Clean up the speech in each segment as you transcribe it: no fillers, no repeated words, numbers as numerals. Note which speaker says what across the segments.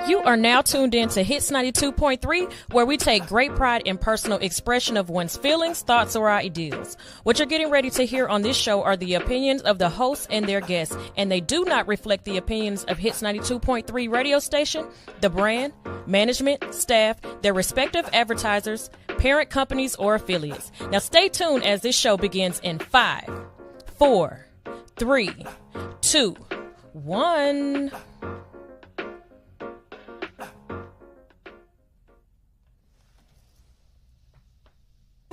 Speaker 1: You are now tuned in to Hits 92.3, where we take great pride in personal expression of one's feelings, thoughts, or ideals. What you're getting ready to hear on this show are the opinions of the hosts and their guests, and they do not reflect the opinions of Hits 92.3 radio station, the brand, management, staff, their respective advertisers, parent companies, or affiliates. Now stay tuned as this show begins in 5, 4, 3, 2, 1.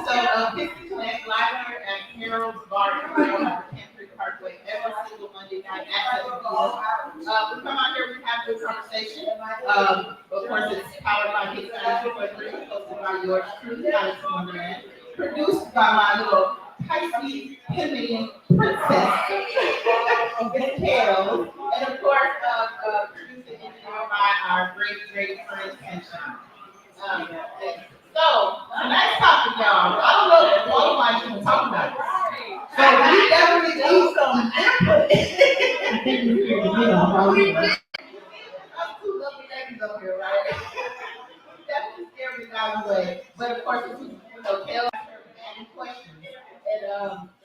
Speaker 2: So, Pixie Connect live here at Harold's Bar and Grill at Pantry Parkway every single Monday night at 7 p.m. We come out here, we have good conversation. Of course, it's powered by Hits 92.3, hosted by yours truly, Alex Wonderland, produced by my little Pisces Pimmy princess, Kale, and of course, produced and engineered by our great friend, Sunshine. So, tonight's topic, y'all. I don't know if all of us can talk about it. So, we definitely need some input. I think we're here to get on. I'm two lovely ladies up here, right? Definitely scare me guys away. But of course, it's, Kale asking questions. And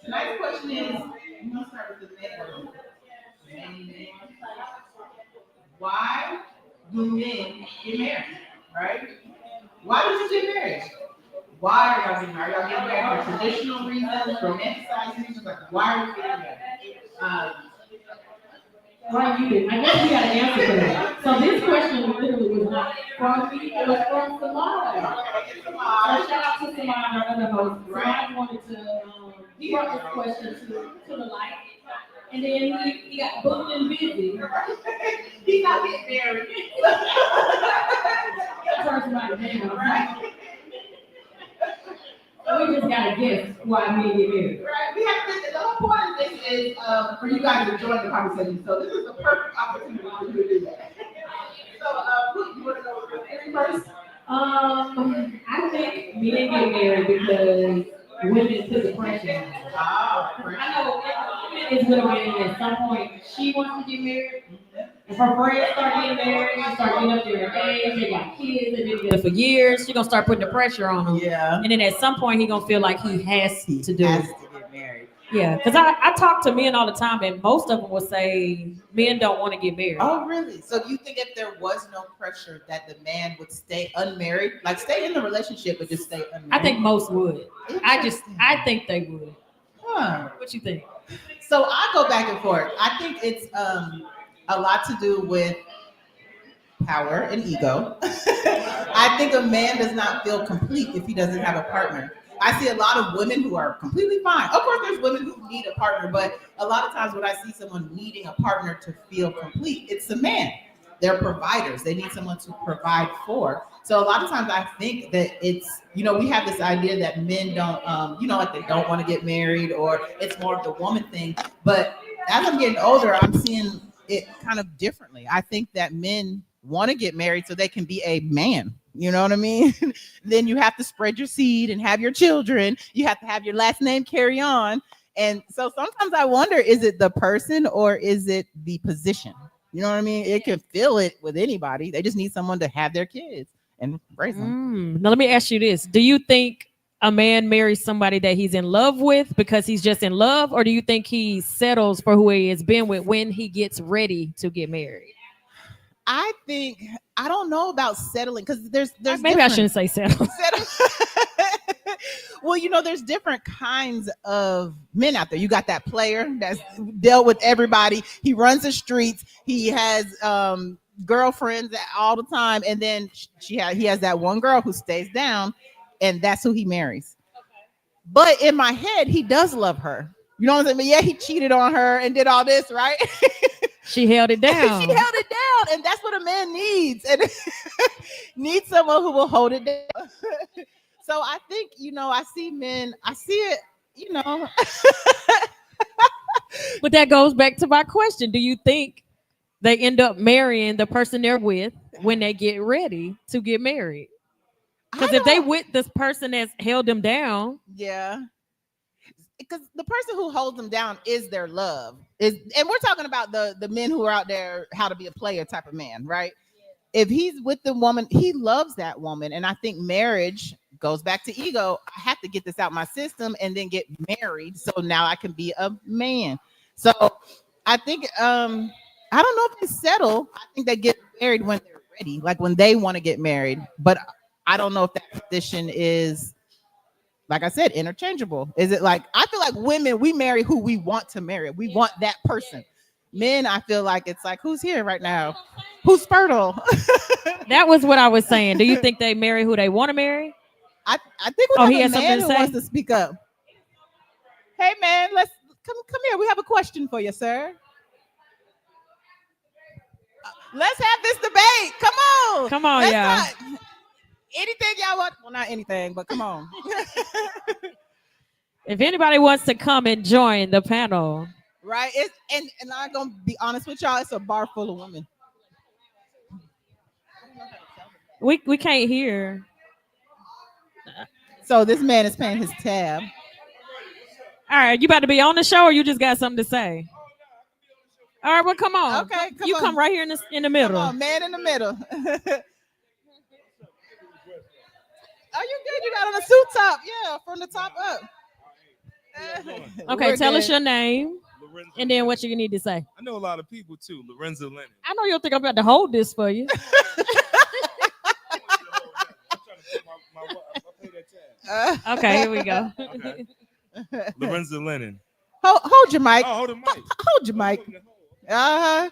Speaker 2: tonight's question is, I'm going to start with the main one. Why do men get married, right? Why did you get married? Why are y'all getting married? Are y'all getting married for traditional reasons, romanticized reasons? Like, why are you getting married?
Speaker 3: Why you did? I guess we got an answer for that. So this question literally was not from me, it was from Samad. So shout out to Samad, our other host. Samad wanted to, he brought this question to the light. And then he got booked and busy.
Speaker 2: He's not getting married.
Speaker 3: Turn somebody down, right? So we just gotta guess why men get married.
Speaker 2: Right. We have to. The whole point of this is for you guys to join the conversation. So this is the perfect opportunity for you to do that. So, you want to go with your theory first?
Speaker 3: I think men get married because women put the pressure on. I know women is women at some point she wants to get married. If her friends start getting married, she start getting up their age, they got kids, and been for years, she's gonna start putting the pressure on them.
Speaker 2: Yeah.
Speaker 3: And then at some point, he's gonna feel like he has to do
Speaker 2: has
Speaker 3: it.
Speaker 2: to get married.
Speaker 3: Yeah, because I talk to men all the time, and most of them will say men don't want to get married.
Speaker 2: Oh, really? So do you think if there was no pressure that the man would stay unmarried, like stay in the relationship but just stay unmarried?
Speaker 3: I think most would. I think they would.
Speaker 2: Huh.
Speaker 3: What you think?
Speaker 2: So I go back and forth. I think it's a lot to do with power and ego. I think a man does not feel complete if he doesn't have a partner. I see a lot of women who are completely fine. Of course, there's women who need a partner, but a lot of times when I see someone needing a partner to feel complete, it's a man. They're providers. They need someone to provide for. So a lot of times I think that it's, we have this idea that men don't, like they don't want to get married, or it's more of the woman thing. But as I'm getting older, I'm seeing it kind of differently. I think that men want to get married so they can be a man. You know what I mean? Then you have to spread your seed and have your children. You have to have your last name carry on. And so sometimes I wonder, is it the person or is it the position? You know what I mean? It can feel it with anybody. They just need someone to have their kids and raise them.
Speaker 3: Now let me ask you this. Do you think a man marries somebody that he's in love with because he's just in love? Or do you think he settles for who he has been with when he gets ready to get married?
Speaker 2: I don't know about settling, because there's
Speaker 3: maybe I shouldn't say settle.
Speaker 2: Well, there's different kinds of men out there. You got that player that's dealt with everybody. He runs the streets. He has girlfriends all the time, and then he has that one girl who stays down, and that's who he marries. But in my head, he does love her. You know what I'm saying? But yeah, he cheated on her and did all this, right?
Speaker 3: She held it down.
Speaker 2: She held it down, and that's what a man needs. And needs someone who will hold it down. So I think, I see men, I see it,
Speaker 3: But that goes back to my question. Do you think they end up marrying the person they're with when they get ready to get married? Because if they with this person that's held them down.
Speaker 2: Yeah. Because the person who holds them down is their love. And we're talking about the men who are out there, how to be a player type of man, right? if he's with the woman, he loves that woman. And I think marriage goes back to ego. I have to get this out my system and then get married. So now I can be a man. So I think I don't know if they settle. I think they get married when they're ready, like when they want to get married. But I don't know if that position is, like I said, interchangeable. Is it like, I feel like women, we marry who we want to marry. We want that person. Men, I feel like it's like, who's here right now? Who's fertile?
Speaker 1: That was what I was saying. Do you think they marry who they want to marry?
Speaker 2: I think we have
Speaker 1: he
Speaker 2: a
Speaker 1: has
Speaker 2: man
Speaker 1: something
Speaker 2: who
Speaker 1: to say?
Speaker 2: wants to speak up. Hey man, let's come here. We have a question for you, sir. Let's have this debate. Come on.
Speaker 1: Come on,
Speaker 2: Let's
Speaker 1: y'all.
Speaker 2: not- anything y'all want. Well, not anything, but come on.
Speaker 1: If anybody wants to come and join the panel,
Speaker 2: Right? It's and I'm gonna be honest with y'all, it's a bar full of women.
Speaker 1: we can't hear.
Speaker 2: So this man is paying his tab.
Speaker 1: All right, you about to be on the show, or you just got something to say? All right, well, come on.
Speaker 2: Okay, come
Speaker 1: you
Speaker 2: on.
Speaker 1: come right here in the
Speaker 2: Come
Speaker 1: middle.
Speaker 2: on, man in the middle. Are you good? You got on a suit top. Yeah, from the top up.
Speaker 1: Okay,
Speaker 2: We're
Speaker 1: tell us
Speaker 2: good.
Speaker 1: your name
Speaker 4: Lorenzo
Speaker 1: and then
Speaker 4: Lennon.
Speaker 1: what you need to say.
Speaker 4: I know a lot of people too. Lorenzo Lennon.
Speaker 1: I know you'll think I'm about to hold this for you. Okay, here we go.
Speaker 4: Okay. Lorenzo Lennon.
Speaker 2: Hold your mic.
Speaker 4: Oh, hold the mic.
Speaker 2: Hold your mic.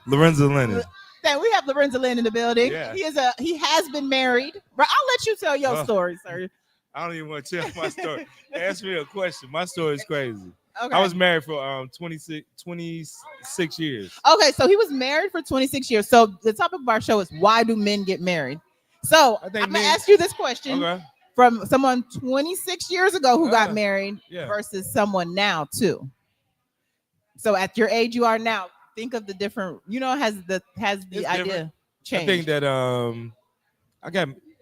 Speaker 4: Lorenzo Lennon.
Speaker 2: Then we have Lorenzo Lynn in the building.
Speaker 4: Yeah.
Speaker 2: He has been married. Right, I'll let you tell your
Speaker 4: Oh.
Speaker 2: story, sir.
Speaker 4: I don't even want to tell my story. Ask me a question. My story is crazy.
Speaker 2: Okay.
Speaker 4: I was married for 26 years.
Speaker 2: Okay, so he was married for 26 years. So the topic of our show is why do men get married? So
Speaker 4: I
Speaker 2: I'm
Speaker 4: think
Speaker 2: gonna
Speaker 4: men-
Speaker 2: ask you this question
Speaker 4: Okay.
Speaker 2: from someone 26 years ago who got
Speaker 4: Yeah.
Speaker 2: married
Speaker 4: Yeah.
Speaker 2: versus someone now too. So at your age you are now, think of the different. Has the
Speaker 4: It's
Speaker 2: idea
Speaker 4: different.
Speaker 2: changed?
Speaker 4: I think that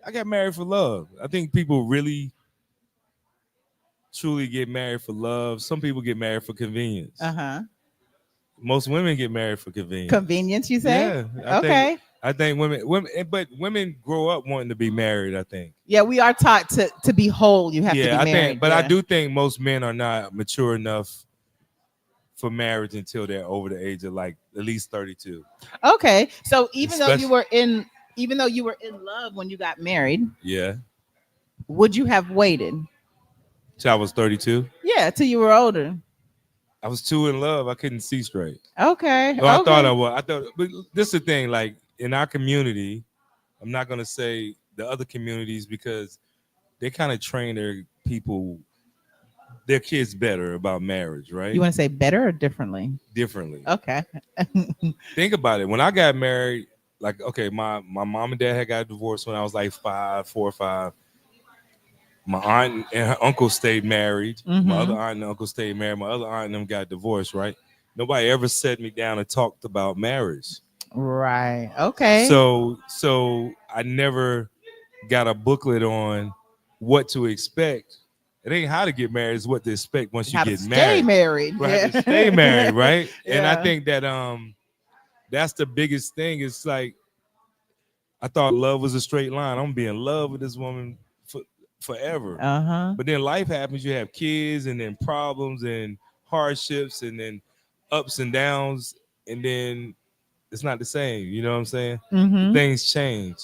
Speaker 4: I got married for love. I think people really truly get married for love. Some people get married for convenience. Most women get married for convenience.
Speaker 2: Convenience, you say?
Speaker 4: Yeah.
Speaker 2: Okay.
Speaker 4: I think but women grow up wanting to be married, I think.
Speaker 2: Yeah, we are taught to be whole. You have to be
Speaker 4: I
Speaker 2: married.
Speaker 4: think, but I
Speaker 2: yeah.
Speaker 4: do think most men are not mature enough for marriage until they're over the age of like at least 32.
Speaker 2: Okay, so even though
Speaker 4: Especially-
Speaker 2: you were in love when you got married,
Speaker 4: Yeah.
Speaker 2: would you have waited?
Speaker 4: So I was 32.
Speaker 2: Yeah, till you were older.
Speaker 4: I was too in love. I couldn't see straight.
Speaker 2: Okay.
Speaker 4: Well, I
Speaker 2: okay.
Speaker 4: thought I was. But this is the thing. Like in our community, I'm not gonna say the other communities because they kind of train their kids better about marriage, right?
Speaker 2: You want to say better or differently?
Speaker 4: Differently.
Speaker 2: Okay.
Speaker 4: Think about it. When I got married, like okay, my mom and dad had got divorced when I was like 4 or 5. My aunt and her uncle stayed married.
Speaker 2: Mhm.
Speaker 4: My other aunt and uncle stayed married. My other aunt and them got divorced, right? Nobody ever sat me down and talked about marriage.
Speaker 2: Right. Okay.
Speaker 4: So I never got a booklet on what to expect. It ain't how to get married, it's what to expect once you
Speaker 2: how to
Speaker 4: get
Speaker 2: stay
Speaker 4: married.
Speaker 2: married.
Speaker 4: Right,
Speaker 2: Yeah.
Speaker 4: to stay married, right? And I
Speaker 2: Yeah.
Speaker 4: think that that's the biggest thing. It's like I thought love was a straight line. I'm gonna be in love with this woman forever. But then life happens, you have kids and then problems and hardships and then ups and downs, and then it's not the same. You know what I'm saying?
Speaker 2: Mhm.
Speaker 4: Things change.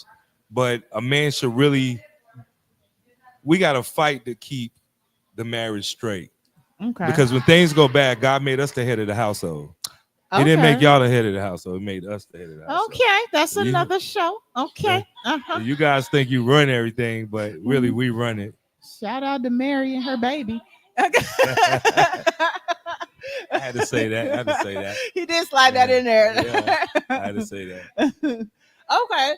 Speaker 4: But a man should really, we got to fight to keep the marriage straight.
Speaker 2: Okay.
Speaker 4: Because when things go bad, God made us the head of the household. He didn't make y'all the head of the household. He made us the head of the household.
Speaker 2: Okay, that's
Speaker 4: You-
Speaker 2: another show. Okay. Uh-huh.
Speaker 4: You guys think you run everything, but really we run it.
Speaker 2: Shout out to Mary and her baby.
Speaker 4: I had to say that.
Speaker 2: He did slide that in there.
Speaker 4: Yeah, I had to say that.
Speaker 2: Okay,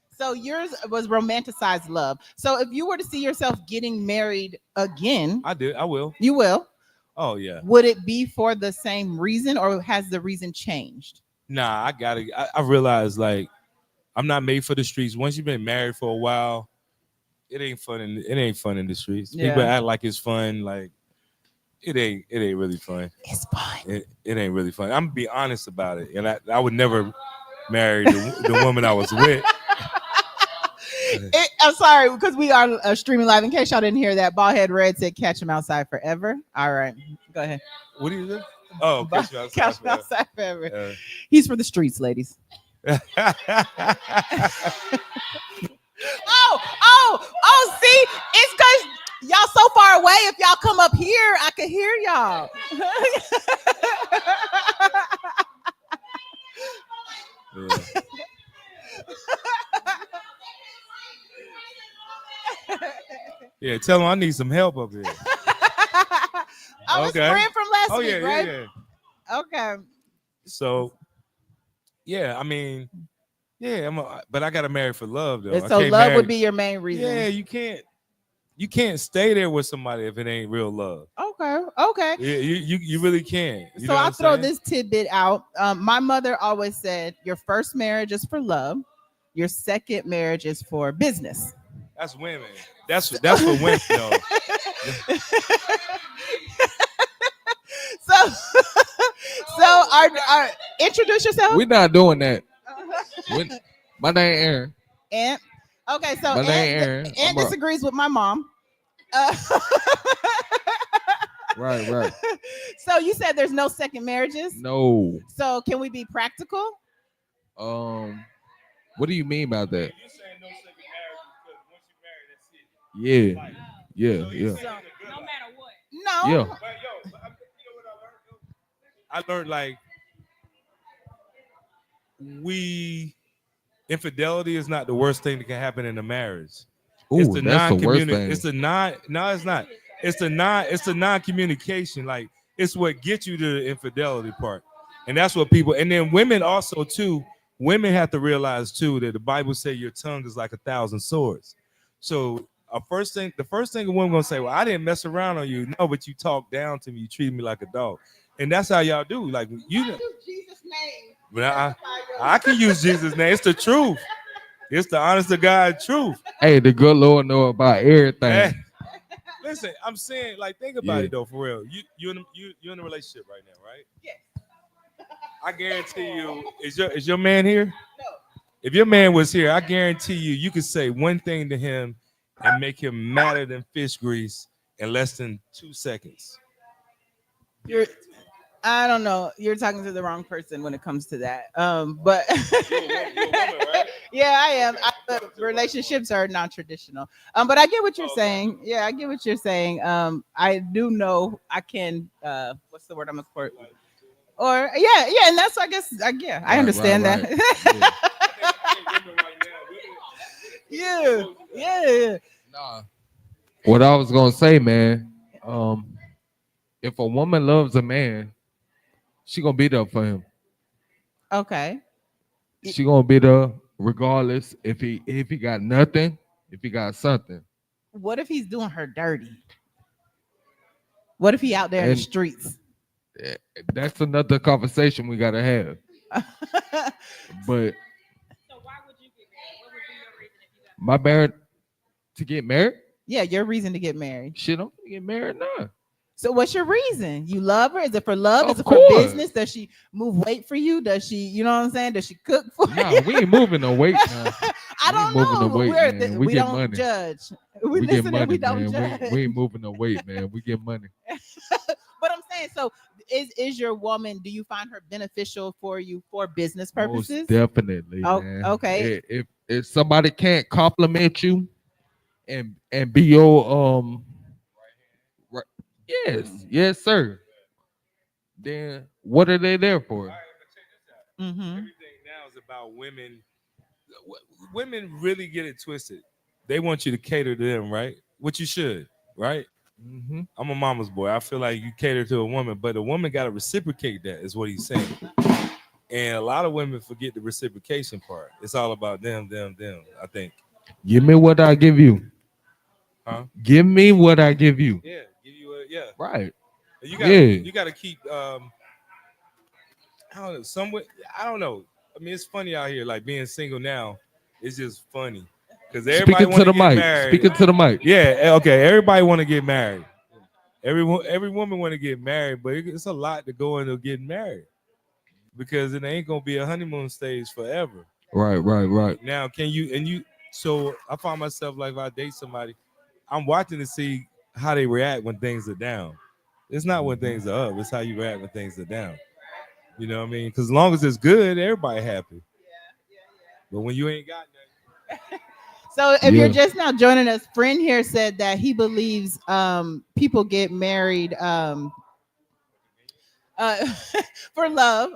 Speaker 2: so yours was romanticized love. So if you were to see yourself getting married again,
Speaker 4: I will.
Speaker 2: you will.
Speaker 4: Oh yeah.
Speaker 2: Would it be for the same reason, or has the reason changed?
Speaker 4: Nah, I realized like I'm not made for the streets. Once you've been married for a while, it ain't fun in the streets.
Speaker 2: Yeah.
Speaker 4: People act like it's fun, like it ain't really fun.
Speaker 2: It's fun.
Speaker 4: It ain't really fun. I'm gonna be honest about it. And I would never marry the woman I was with.
Speaker 2: I'm sorry, because we are streaming live. In case y'all didn't hear that, Baldhead Red said, "Catch him outside forever." All right, go ahead.
Speaker 4: What do you do? Oh, catch him outside,
Speaker 2: Catch him outside forever. He's for the streets, ladies. Oh! See, it's because y'all so far away. If y'all come up here, I can hear y'all.
Speaker 4: Yeah, tell him I need some help up here.
Speaker 2: I was friend from last week, right?
Speaker 4: Yeah.
Speaker 2: Okay.
Speaker 4: So, yeah, I mean, yeah, but I got to marry for love, though.
Speaker 2: And so love would be your main reason.
Speaker 4: Yeah, you can't stay there with somebody if it ain't real love.
Speaker 2: Okay.
Speaker 4: Yeah, you really can't.
Speaker 2: So I'll throw this tidbit out. My mother always said, your first marriage is for love. Your second marriage is for business.
Speaker 4: That's women. That's for women, though.
Speaker 2: So our introduce yourself.
Speaker 5: We're not doing that. My name Aaron.
Speaker 2: And okay, so
Speaker 5: my name Aaron.
Speaker 2: Ant disagrees with my mom.
Speaker 5: Right.
Speaker 2: So you said there's no second marriages?
Speaker 5: No.
Speaker 2: So can we be practical?
Speaker 5: What do you mean by that?
Speaker 4: You're saying no second marriage because once you marry, that's it.
Speaker 5: Yeah.
Speaker 3: So, no matter what.
Speaker 2: No.
Speaker 5: Yeah.
Speaker 4: But you know what I learned? Like infidelity is not the worst thing that can happen in a marriage.
Speaker 5: Ooh,
Speaker 4: it's the
Speaker 5: non-communication.
Speaker 4: It's not. It's the non-communication. Like it's what gets you to the infidelity part. And that's what people, and then women also too, women have to realize too that the Bible says your tongue is like 1,000 swords. So the first thing a woman gonna say, well, I didn't mess around on you. No, but you talked down to me, you treated me like a dog. And that's how y'all do. Like you
Speaker 2: use Jesus' name.
Speaker 4: But I can use Jesus' name. It's the truth. It's the honest to God truth.
Speaker 5: Hey, the good Lord know about everything.
Speaker 4: Hey, listen, I'm saying, like, think about it though, for real. You're in a relationship right now, right?
Speaker 2: Yes.
Speaker 4: I guarantee you, is your man here? No. If your man was here, I guarantee you could say one thing to him and make him madder than fish grease in less than 2 seconds.
Speaker 2: I don't know. You're talking to the wrong person when it comes to that. But
Speaker 4: You're a woman, right?
Speaker 2: Yeah, I am. Relationships are non-traditional. But I get what you're saying. Yeah, I get what you're saying. I do know I can. What's the word I'm looking for? Or yeah, and that's I guess. I understand that. Yeah.
Speaker 5: Nah. What I was gonna say, man. If a woman loves a man, she gonna be there for him.
Speaker 2: Okay.
Speaker 5: She gonna be there regardless if he got nothing, if he got something.
Speaker 2: What if he's doing her dirty? What if he out there in the streets?
Speaker 5: That's another conversation we gotta have. But
Speaker 3: So why would you get married? What would be your reason if you got
Speaker 5: my marriage to get married?
Speaker 2: Yeah, your reason to get married.
Speaker 5: Shit, I'm gonna get married now.
Speaker 2: So what's your reason? You love her? Is it for love?
Speaker 5: Of
Speaker 2: Is it
Speaker 5: course.
Speaker 2: for business? Does she move weight for you? Does she, you know what I'm saying? Does she cook for you?
Speaker 5: Nah, we ain't moving no weight now.
Speaker 2: I don't know.
Speaker 5: We
Speaker 2: We
Speaker 5: get
Speaker 2: don't
Speaker 5: money.
Speaker 2: judge.
Speaker 5: We get money,
Speaker 2: we don't
Speaker 5: man.
Speaker 2: judge.
Speaker 5: We ain't moving no weight, man. We get money.
Speaker 2: But I'm saying, so is your woman, do you find her beneficial for you for business purposes?
Speaker 5: Most definitely.
Speaker 2: Oh,
Speaker 5: man.
Speaker 2: okay.
Speaker 5: If somebody can't compliment you and be your yes, sir. Then what are they there for?
Speaker 2: Mm-hmm.
Speaker 4: Everything now is about women. Women really get it twisted. They want you to cater to them, right? Which you should, right?
Speaker 5: Mm-hmm.
Speaker 4: I'm a mama's boy. I feel like you cater to a woman, but a woman got to reciprocate that, is what he's saying. And a lot of women forget the reciprocation part. It's all about them, I think.
Speaker 5: Give me what I give you.
Speaker 4: Huh?
Speaker 5: Give me what I give you.
Speaker 4: Yeah, give you a
Speaker 5: Right.
Speaker 4: You gotta keep I don't know. I mean, it's funny out here, like being single now. It's just funny because everybody want to get married.
Speaker 5: Speaking to the mic.
Speaker 4: Yeah, okay. Everybody want to get married. Every woman want to get married, but it's a lot to go into getting married. because it ain't gonna be a honeymoon stage forever.
Speaker 5: Right.
Speaker 4: Now, can you? So I find myself like if I date somebody, I'm watching to see how they react when things are down. It's not when things are up; it's how you react when things are down. You know what I mean? Because as long as it's good, everybody happy. But when you ain't got nothing.
Speaker 2: So if you're just now joining us, friend here said that he believes people get married for love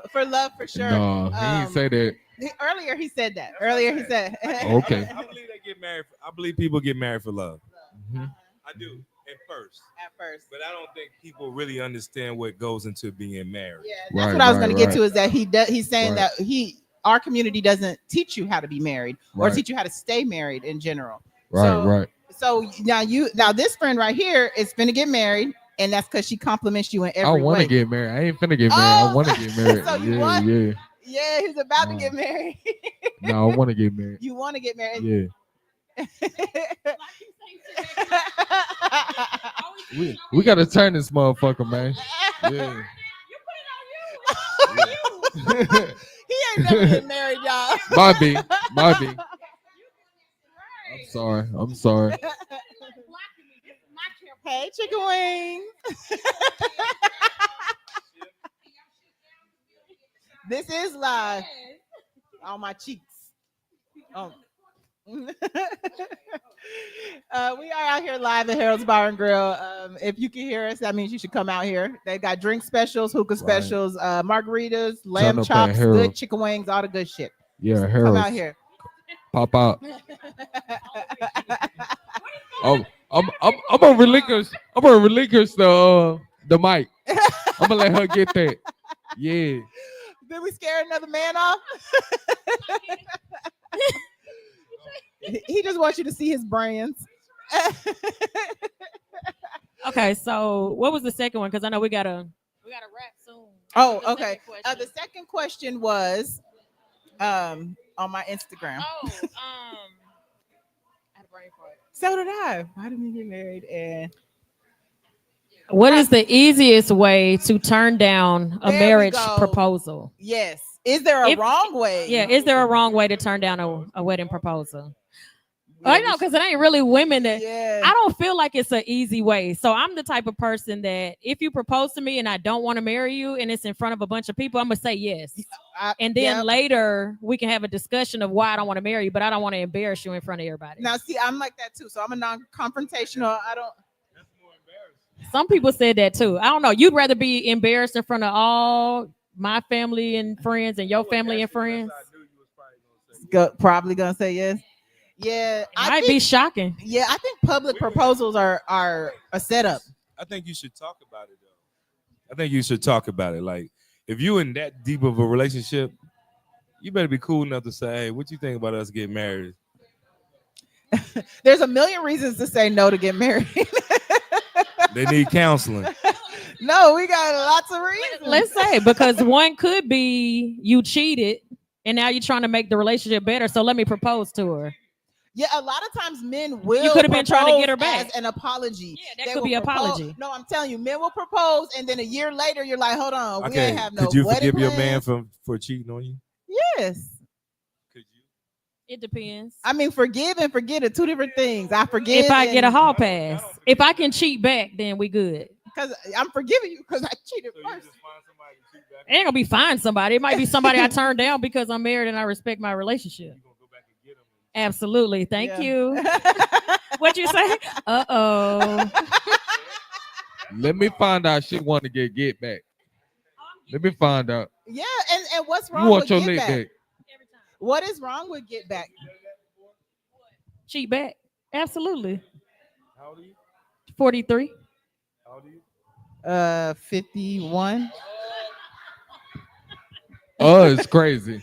Speaker 2: for sure.
Speaker 5: No, he didn't say that.
Speaker 2: Earlier he said that. Earlier he said.
Speaker 5: Okay.
Speaker 4: I believe they get married. I believe people get married for love.
Speaker 5: Mm-hmm.
Speaker 4: I do at first.
Speaker 2: At first.
Speaker 4: But I don't think people really understand what goes into being married.
Speaker 2: Yeah, that's what I was going to get to. Is that he's saying that our community doesn't teach you how to be married or teach you how to stay married in general.
Speaker 5: Right.
Speaker 2: So now this friend right here is finna get married, and that's because she compliments you in every way.
Speaker 5: I want to get married. I ain't finna get married. I want to get married.
Speaker 2: So yeah, he's about to get married.
Speaker 5: No, I want to get married.
Speaker 2: You want to get married?
Speaker 5: Yeah. we got to turn this motherfucker, man. Yeah.
Speaker 2: He ain't never been married, y'all.
Speaker 5: Bobby. I'm sorry.
Speaker 2: Hey, chicken wing. This is live on my cheeks. Oh. We are out here live at Harold's Bar and Grill. If you can hear us, that means you should come out here. They got drink specials, hookah specials, margaritas, lamb chops, good chicken wings, all the good shit.
Speaker 5: Yeah, Harold.
Speaker 2: Come out here.
Speaker 5: Pop out. I'm gonna relinquish the mic. I'm gonna let her get that. Yeah.
Speaker 2: Did we scare another man off? He just wants you to see his brands.
Speaker 1: Okay, so what was the second one? Because I know we gotta wrap soon.
Speaker 2: Oh, okay. The second question was on my Instagram.
Speaker 1: Oh, I had a brain fart.
Speaker 2: So did I. Why didn't we get married? And
Speaker 1: what is the easiest way to turn down a marriage proposal?
Speaker 2: Yes. Is there a wrong way?
Speaker 1: Yeah. Is there a wrong way to turn down a wedding proposal? I know, because it ain't really women that I don't feel like it's an easy way. So I'm the type of person that if you propose to me and I don't want to marry you and it's in front of a bunch of people, I'm gonna say yes. And then later we can have a discussion of why I don't want to marry you, but I don't want to embarrass you in front of everybody.
Speaker 2: Now, see, I'm like that too. So I'm a non-confrontational. I don't.
Speaker 4: That's more embarrassing.
Speaker 1: Some people said that too. I don't know. You'd rather be embarrassed in front of all my family and friends and your family and friends.
Speaker 2: Probably gonna say yes. Yeah,
Speaker 1: it might be shocking.
Speaker 2: Yeah, I think public proposals are a setup.
Speaker 4: I think you should talk about it though. I think you should talk about it. Like if you in that deep of a relationship, you better be cool enough to say, "Hey, what you think about us getting married?"
Speaker 2: There's a million reasons to say no to get married.
Speaker 4: They need counseling.
Speaker 2: No, we got lots of reasons.
Speaker 1: Let's say because one could be you cheated and now you're trying to make the relationship better. So let me propose to her.
Speaker 2: Yeah, a lot of times men will.
Speaker 1: You could have been trying to get her back
Speaker 2: as an apology.
Speaker 1: Yeah, that could be apology.
Speaker 2: No, I'm telling you, men will propose, and then a year later, you're like, "Hold on, we ain't have no."
Speaker 4: Could you forgive
Speaker 2: plans.
Speaker 4: your man for cheating on you?
Speaker 2: Yes.
Speaker 4: Could you?
Speaker 1: It depends.
Speaker 2: I mean, forgive and forget are two different things. I forgive
Speaker 1: if I get a hall pass. If I can cheat back, then we good.
Speaker 2: Because I'm forgiving you because I cheated
Speaker 4: So
Speaker 2: first.
Speaker 4: you just find somebody to cheat back?
Speaker 1: It ain't gonna be find somebody. It might be somebody I turned down because I'm married and I respect my relationship.
Speaker 4: You gonna go back and get them?
Speaker 1: Absolutely. Thank you. What'd you say? Uh-oh.
Speaker 5: Let me find out she want to get back. Let me find out.
Speaker 2: Yeah, and what's wrong
Speaker 5: You want
Speaker 2: with
Speaker 5: your
Speaker 2: get
Speaker 5: leg
Speaker 2: back?
Speaker 5: back?
Speaker 2: What is wrong with get back?
Speaker 1: Cheat back. Absolutely.
Speaker 4: How old are you?
Speaker 1: 43.
Speaker 4: How old are you?
Speaker 2: 51.
Speaker 5: Oh, it's crazy.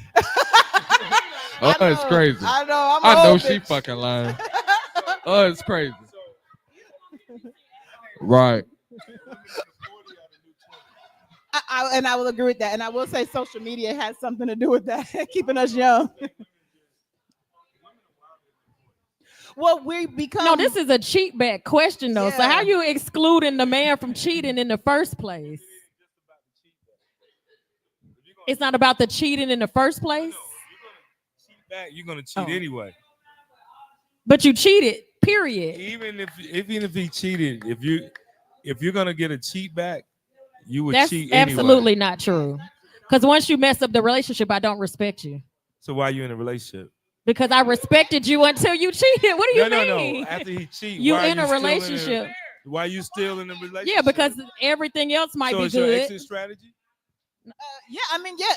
Speaker 5: It's crazy.
Speaker 2: I know.
Speaker 5: I know
Speaker 2: old,
Speaker 5: she
Speaker 2: bitch.
Speaker 5: fucking lying. Oh, it's crazy. Right.
Speaker 2: And I will agree with that. And I will say social media has something to do with that, keeping us young. Well, we become.
Speaker 1: No, this is a cheat back question though. So
Speaker 2: Yeah.
Speaker 1: how you excluding the man from cheating in the first place? It's not about the cheating in the first place.
Speaker 4: You're gonna cheat anyway.
Speaker 1: But you cheated, period.
Speaker 4: Even if he cheated, if you're gonna get a cheat back, you would
Speaker 1: That's
Speaker 4: cheat anyway.
Speaker 1: absolutely not true. Because once you mess up the relationship, I don't respect you.
Speaker 4: So why are you in a relationship?
Speaker 1: Because I respected you until you cheated. What do you mean?
Speaker 4: No. After he cheated,
Speaker 1: you in a relationship.
Speaker 4: Why are you still in a relationship?
Speaker 1: Yeah, because everything else might be
Speaker 4: it's
Speaker 1: good.
Speaker 4: your exit strategy?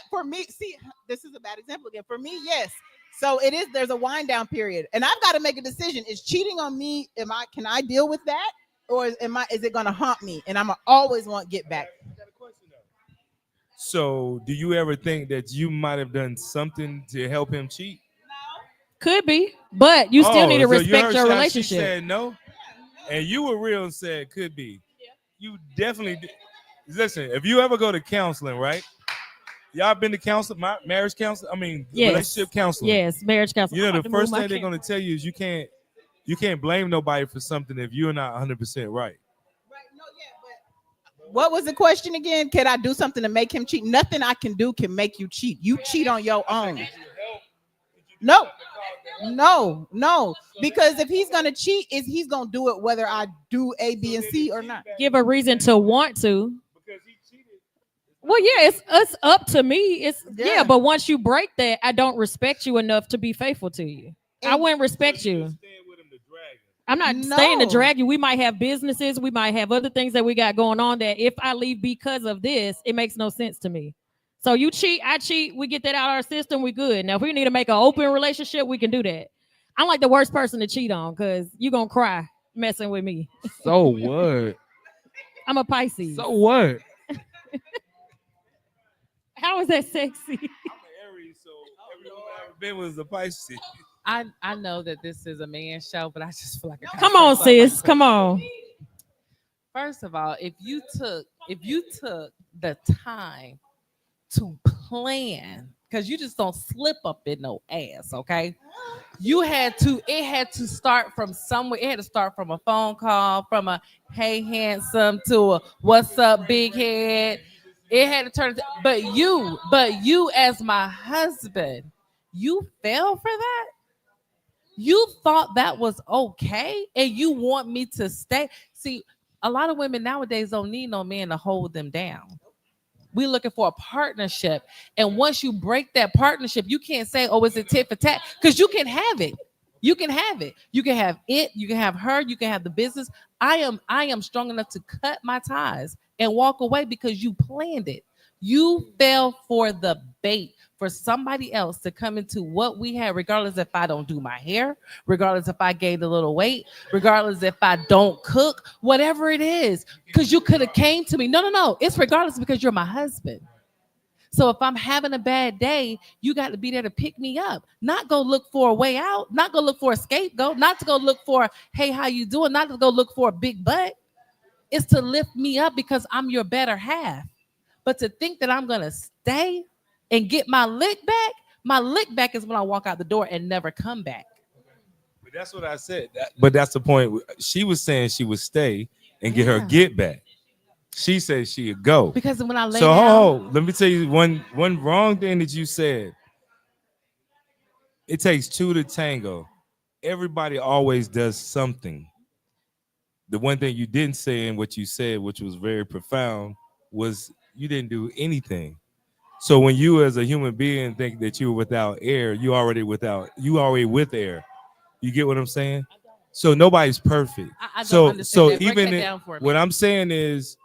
Speaker 2: For me, see, this is a bad example again. For me, yes. So it is. There's a wind down period, and I've got to make a decision. Is cheating on me? Can I deal with that, or is it going to haunt me? And I'm gonna always want get back.
Speaker 4: So, do you ever think that you might have done something to help him cheat?
Speaker 1: Could be, but you still need to respect your relationship.
Speaker 4: She said no, and you were real and said could be. Yeah. You definitely did. Listen. If you ever go to counseling, right? Y'all been to counseling, marriage counseling? I mean, relationship counseling.
Speaker 1: Yes, marriage counseling.
Speaker 4: You know, the first thing they're going to tell you is you can't blame nobody for something if you're not 100% right.
Speaker 2: Right. No. Yeah. But what was the question again? Can I do something to make him cheat? Nothing I can do can make you cheat. You cheat on your own. No. Because if he's gonna cheat, he's gonna do it whether I do A, B, and C or not.
Speaker 1: Give a reason to want to. Well, yeah, it's up to me. But once you break that, I don't respect you enough to be faithful to you. I wouldn't respect you. I'm not staying to drag you. We might have businesses, we might have other things that we got going on that if I leave because of this, it makes no sense to me. So you cheat, I cheat, we get that out of our system, we good. Now, if we need to make an open relationship, we can do that. I'm like the worst person to cheat on because you're going to cry messing with me.
Speaker 5: So what?
Speaker 1: I'm a Pisces.
Speaker 5: So what?
Speaker 1: How is that sexy?
Speaker 4: I'm an Aries, so everyone I've ever been was a Pisces.
Speaker 6: I know that this is a man show, but I just feel like
Speaker 1: come on, sis. Come on.
Speaker 6: First of all, if you took the time to plan, because you just don't slip up in no ass, okay? It had to start from somewhere. It had to start from a phone call, from a hey handsome to a what's up big head. It had to turn, but you as my husband, you fell for that? You thought that was okay? And you want me to stay? See, a lot of women nowadays don't need no man to hold them down. We're looking for a partnership. And once you break that partnership, you can't say, oh, is it tit for tat? Because you can have it. You can have it. You can have it. You can have her. You can have the business. I am strong enough to cut my ties and walk away because you planned it. You fell for the bait for somebody else to come into what we have, regardless if I don't do my hair, regardless if I gained a little weight, regardless if I don't cook, whatever it is, because you could have came to me. No. It's regardless because you're my husband. So if I'm having a bad day, you got to be there to pick me up, not go look for a way out, not go look for a scapegoat, not to go look for, hey, how you doing? Not to go look for a big butt. It's to lift me up because I'm your better half. But to think that I'm going to stay and get my lick back is when I walk out the door and never come back.
Speaker 4: But that's what I said. But that's the point. She was saying she would stay and get her get back. She said she would go.
Speaker 6: Because when I lay down.
Speaker 4: Let me tell you one wrong thing that you said. It takes two to tango. Everybody always does something. The one thing you didn't say and what you said, which was very profound, was you didn't do anything. So when you as a human being think that you're without air, you already with air. You get what I'm saying? So nobody's perfect.
Speaker 6: I don't understand that.
Speaker 4: Even what I'm saying is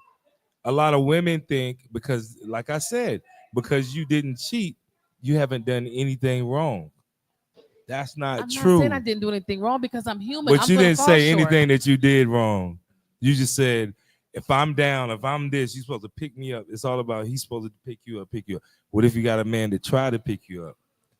Speaker 4: a lot of women think because, like I said, because you didn't cheat, you haven't done anything wrong. That's not true. I'm not
Speaker 6: saying I didn't do anything wrong because I'm human.
Speaker 4: But you didn't say anything that you did wrong. You just said, if I'm down, if I'm this, you're supposed to pick me up. It's all about he's supposed to pick you up. What if you got a man that try to pick you up?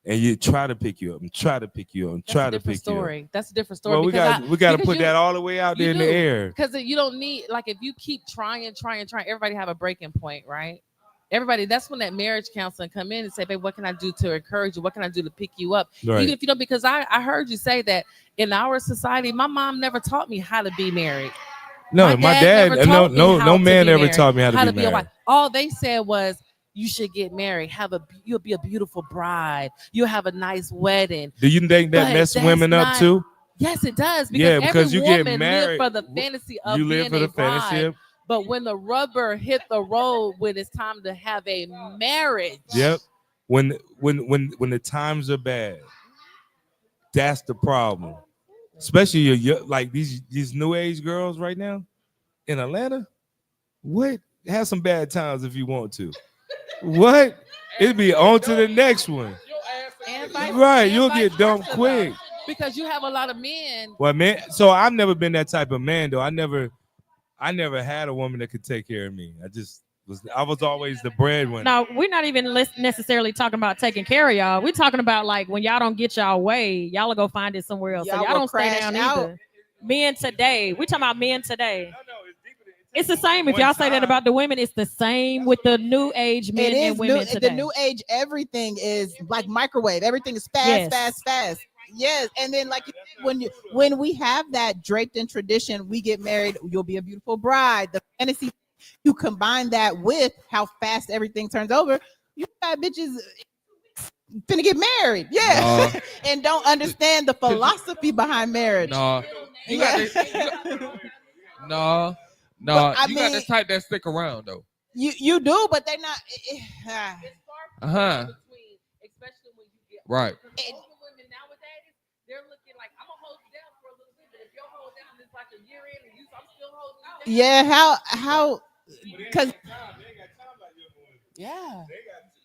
Speaker 4: And you try to pick you up and try to pick you up and try to pick you up.
Speaker 6: That's a different story.
Speaker 4: Well, we got to put that all the way out there in the air.
Speaker 6: Because you don't need, like, if you keep trying, everybody have a breaking point, right? Everybody, that's when that marriage counseling come in and say, babe, what can I do to encourage you? What can I do to pick you up?
Speaker 4: Right.
Speaker 6: Even if you don't, because I heard you say that in our society, my mom never taught me how to be married.
Speaker 4: No, my dad no man ever taught me how to be married.
Speaker 6: All they said was, you should get married. You'll be a beautiful bride. You'll have a nice wedding.
Speaker 4: Do you think that mess women up too?
Speaker 6: Yes, it does. Because
Speaker 4: because
Speaker 6: every
Speaker 4: you
Speaker 6: woman
Speaker 4: get married
Speaker 6: live for the fantasy of
Speaker 4: you live
Speaker 6: being
Speaker 4: for the
Speaker 6: a bride.
Speaker 4: fantasy.
Speaker 6: But when the rubber hit the road, when it's time to have a marriage,
Speaker 4: Yep. When the times are bad, that's the problem. Especially like these new age girls right now in Atlanta. What? Have some bad times if you want to. What? It'd be on to the next one. Right, you'll get dumped quick.
Speaker 6: Because you have a lot of men.
Speaker 4: Well, man, so I've never been that type of man though. I never had a woman that could take care of me. I was always the breadwinner.
Speaker 1: No, we're not even necessarily talking about taking care of y'all. We're talking about like when y'all don't get y'all way, y'all will go find it somewhere else. So y'all don't stay down either. Men today, we talking about men today. It's the same. If y'all say that about the women, it's the same with the new age men and women today.
Speaker 2: The new age, everything is like microwave. Everything is fast. Yes, and then like when we have that draped in tradition, we get married. You'll be a beautiful bride. The fantasy, you combine that with how fast everything turns over. You got bitches finna get married, and don't understand the philosophy behind marriage.
Speaker 5: No, you got the type that stick around though.
Speaker 2: You do, but they're not.
Speaker 6: Especially when you get
Speaker 5: right.
Speaker 6: Women nowadays, they're looking like I'm gonna hold you down for a little bit, but if your hold down is like a year in and I'm still holding you down.
Speaker 2: Yeah, how? Because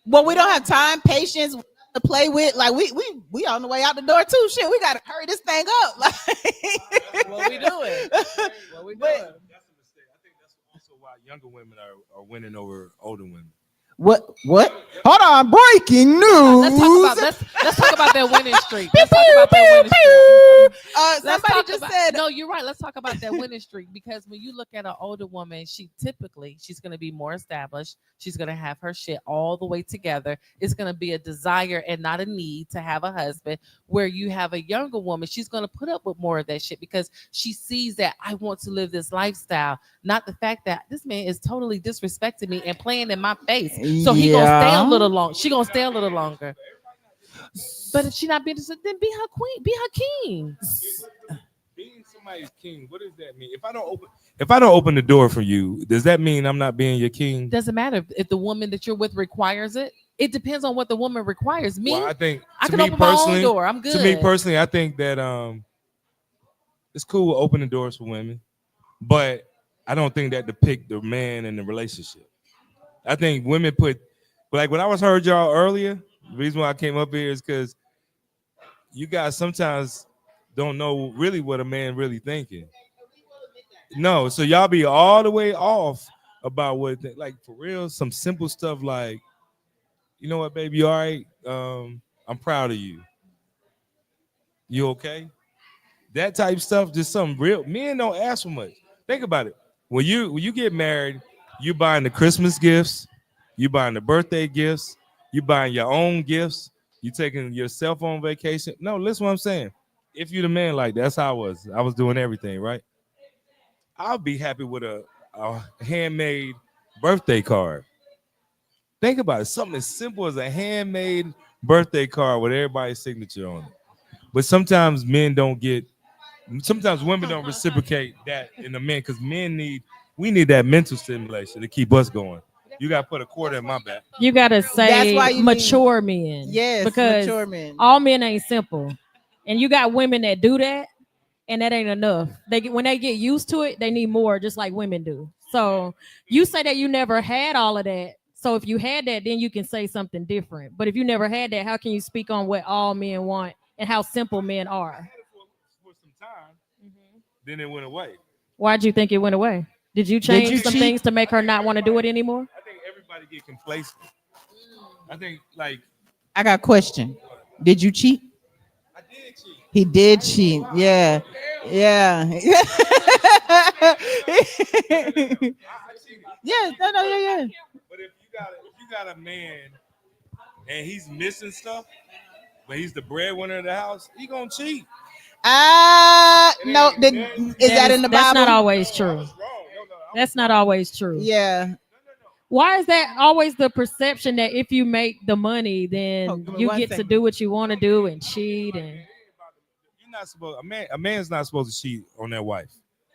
Speaker 2: well, we don't have time, patience to play with. Like we on the way out the door too. Shit, we gotta hurry this thing up. Like
Speaker 6: what we doing?
Speaker 4: That's a mistake. I think that's also why younger women are winning over older women.
Speaker 2: What? Hold on, breaking news.
Speaker 6: Let's talk about that winning streak. Let's talk about that winning streak.
Speaker 2: Somebody just said.
Speaker 6: No, you're right. Let's talk about that winning streak because when you look at an older woman, she's going to be more established. She's going to have her shit all the way together. It's going to be a desire and not a need to have a husband. Where you have a younger woman, she's going to put up with more of that shit because she sees that I want to live this lifestyle, not the fact that this man is totally disrespecting me and playing in my face. So he gonna stay a little long. She gonna stay a little longer. But if she not being interested, then be her queen, be her king.
Speaker 4: Being somebody's king, what does that mean? If I don't open the door for you, does that mean I'm not being your king?
Speaker 6: Doesn't matter if the woman that you're with requires it. It depends on what the woman requires. Me,
Speaker 4: well, I think
Speaker 6: I can open my own door. I'm good.
Speaker 4: To me personally, I think that it's cool to open the doors for women, but I don't think that depict the man in the relationship. I think women like when I heard y'all earlier, the reason why I came up here is because you guys sometimes don't know really what a man really thinking. No, so y'all be all the way off about what, like for real, some simple stuff like, you know what, baby, you all right? I'm proud of you. You okay? That type of stuff, just something real. Men don't ask for much. Think about it. When you get married, you buying the Christmas gifts, you buying the birthday gifts, you buying your own gifts, you taking yourself on vacation. No, listen what I'm saying. If you're the man like that's how I was doing everything, right? I'll be happy with a handmade birthday card. Think about it. Something as simple as a handmade birthday card with everybody's signature on it. But sometimes women don't reciprocate that in the men because we need that mental stimulation to keep us going. You got to put a quarter in my back.
Speaker 1: You got to say mature men.
Speaker 2: Yes,
Speaker 1: because
Speaker 2: mature men.
Speaker 1: All men ain't simple. And you got women that do that, and that ain't enough. When they get used to it, they need more, just like women do. So you say that you never had all of that. So if you had that, then you can say something different. But if you never had that, how can you speak on what all men want and how simple men are?
Speaker 4: For some time, then it went away.
Speaker 1: Why'd you think it went away? Did you change some things to make her not want to do it anymore?
Speaker 4: I think everybody get complacent. I think
Speaker 2: I got a question. Did you cheat?
Speaker 4: I did cheat.
Speaker 2: He did cheat. Yeah. Yeah. Yeah.
Speaker 4: But if you got a man and he's missing stuff, but he's the breadwinner of the house, he gonna cheat.
Speaker 2: No. Is that in the Bible?
Speaker 1: That's not always true. That's not always true.
Speaker 2: Yeah.
Speaker 1: Why is that always the perception that if you make the money, then
Speaker 2: give me
Speaker 1: you
Speaker 2: one
Speaker 1: get to
Speaker 2: second.
Speaker 1: do what you want to do and cheat and
Speaker 4: You're not supposed. A man's not supposed to cheat on their wife.